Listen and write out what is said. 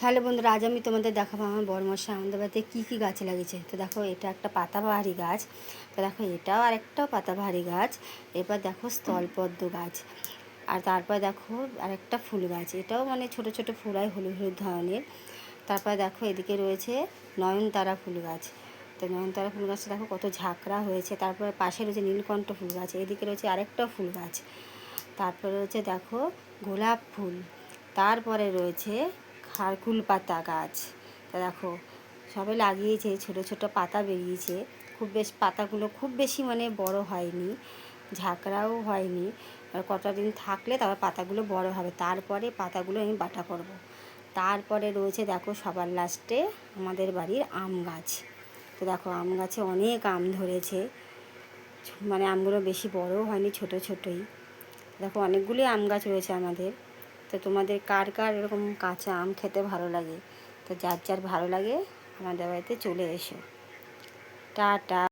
Hello বন্ধুরা, আজ আমি তোমাদের দেখাবো আমার বড়মশাই আমাদের বাড়িতে কী কী গাছ লাগিয়েছে। তো দেখো, এটা একটা পাতাবাহারি গাছ। তো দেখো, এটাও আরেকটাও পাতাবাহারি গাছ। এবার দেখো স্থলপদ্ম গাছ। আর তারপর দেখো আরেকটা ফুল গাছ, এটাও মানে ছোট ছোট ফুল হয়, হলুদ হলুদ ধরনের। তারপর দেখো এদিকে রয়েছে নয়নতারা ফুল গাছ। তো নয়নতারা ফুল গাছটা দেখো কত ঝাঁকড়া হয়েছে। তারপরে পাশে রয়েছে নীলকণ্ঠ ফুল গাছ, এদিকে রয়েছে আরেকটা ফুল গাছ। তারপরে রয়েছে দেখো গোলাপ ফুল। তারপরে রয়েছে খারকুল পাতা গাছ। তা দেখো সবে লাগিয়েছে, ছোট ছোট পাতা বেরিয়েছে। পাতাগুলো খুব বেশি মানে বড় হয়নি, ঝাঁকড়াও হয়নি। আর কটা দিন থাকলে তারপর পাতাগুলো বড় হবে, তারপরে পাতাগুলো আমি বাটা করব। তারপরে রয়েছে দেখো সবার লাস্টে আমাদের বাড়ির আম গাছ। তো দেখো আম গাছে অনেক আম ধরেছে, মানে আমগুলো বেশি বড়ও হয়নি, ছোট ছোটোই। দেখো অনেকগুলি আম গাছ রয়েছে আমাদের। তো তোমাদের কার কার এরকম কাঁচা আম খেতে ভালো লাগে? তো যার যার ভালো লাগে আমাদের বাড়িতে চলে এসো। টাটা।